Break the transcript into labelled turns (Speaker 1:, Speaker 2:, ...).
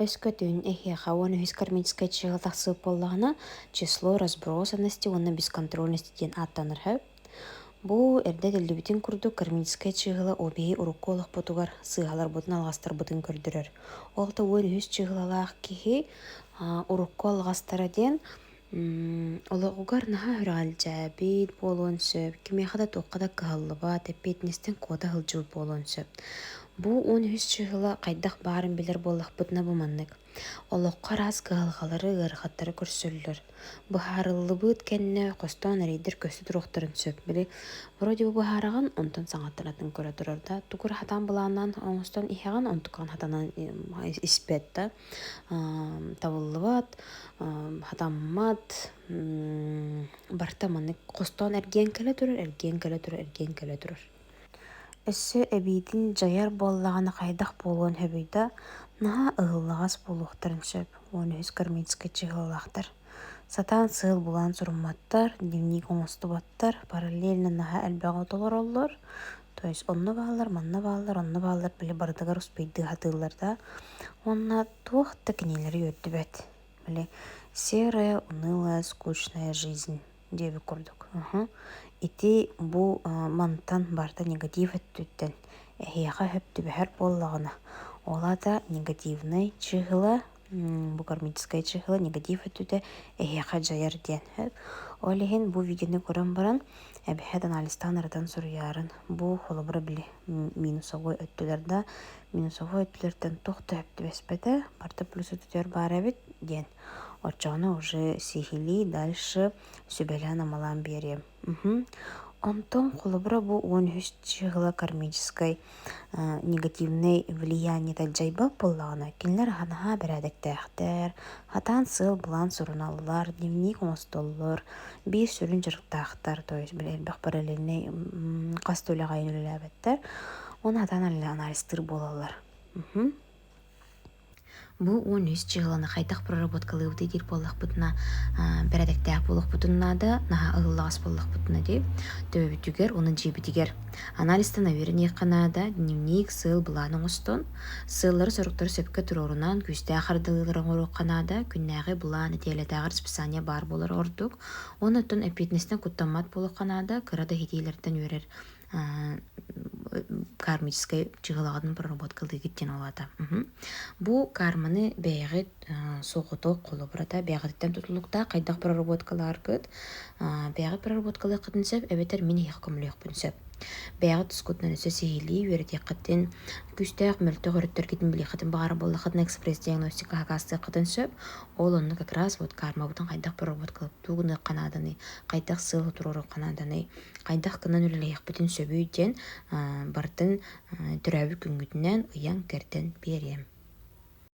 Speaker 1: Өскөтүн эхеха оны хүс кармическая чыгылтақсы боллағына число разбросанности оны бесконтрольности ден аттаныр. Бу эрде делдибитин курду кармическая чыгыла обии урукку олық бұтугар сыгалар бұтын алғастар бұтын көрдірер. Олта өн хүс чыгылалақ кихи урукку алғастара ден олығугар наха хүралжа бейт болуын сөп, кемеқада тоққада кығылыба тәппетінестен кода хылжыл болуын сөп. Бу он хүс чыгыла қайдақ барын білер боллақ бұтына бұманнық. Олыққа раз кығылғалары ғырғаттары көрсөлілер. Бұхарылы бұт кәнне қостан рейдер көсті тұруқтарын сөп. Білі, вроде бұл бұхараған онтан саңаттанатын көрі тұрарда. Тұқыр хатан бұланан оңыстан ихаған онтыққан хатанан іспетті. Тавылы бат, хатаммат, бартаманны қостан әрген кәлі тұрар. Өссө әбейдін жаяр боллағаны қайдақ болуын хөбейді, наға ұғылағас болуқтарын сөп, оны өз кармическа чығылақтар. Сатан сыл бұлан сұрыматтар, дневник оңысты баттар, параллельно наға әлбәғі толар олар. То есть онны бағалар, манны бағалар, білі бардығар ұспейді ғатыларда. Онна туақты кінелері өтті бәт. Білі, серая, унылая, скучная жизнь, дебі көрдік. Ити бу мантан барда негатив өттүттен. Эхеха хөптү бәһәр боллағына. Олата негативный чыгыла, бу кармическая чыгыла негатив өттүтә эхеха жаяр ден. Олеген бу видеоны көрөн баран, әбәһәд анализтан арадан сұрыярын. Бу холобыра білі минусовой өттүлерді. Минусовой өттүлерден тоқты өптү бәспәді, барда плюс өттүтер бар әбет ден. Отчаны уже сихили дальше сөбәлән амалан берем. Онтон холобыра бу он хүс чыгыла кармической негативный влияние тәлжайба боллағына. Кенлер ханаға бәрәдіктәқтер, хатан сыл бұлан сұрыналылар, дневник оңыстоллар, бір сүрін жырықтақтар, то есть білер бәқ параллельный қастөлі ғайын өләбеттер, оны хатан аналистыр болалар. Бу он үс чыгыланы қайдақ проработкалы өте дер боллақ бұтына бәрәдіктәқ болық бұтынна да наға ұғылағас боллақ бұтына деп төбітігер, оны жебітігер. Анализтан аверіне қанада дневник сыл бұланың ұстын. Сыллары сұрықтары сөпкі тұрорынан күсті ақардылығырың ору қанада күннәғі бұланы телетағыр списания бар болыр ордық. Оны түн әпетіністен құттамат болық қанада қырада хетейлерден өрер кармическай чыгылагын проработкалы гиттен олады. Бу карманы бәйгіт соғыты қолы бұрата бәйгіттен тұтылықта қайдақ проработкалар күт. Бәйгіт проработкалы қытын сөп, әбетер мен еқкімлі еқпін сөп. Бәйгіт ұскутнан өсі сейілі өрет еқіттен күстәқ мүлті ғырыттар кетін білі қытын бағары болы қытын экспресс-диагностика хақасты қытын сөп. Ол оны как раз карма бұтын қайдақ проработкалы туғыны қанаданы, қайдақ сылы тұроры қанаданы, қайдақ кынан өлі еқпетін сөбі үйтен бартын түрәбі күнгітінен ұян кәртен берем.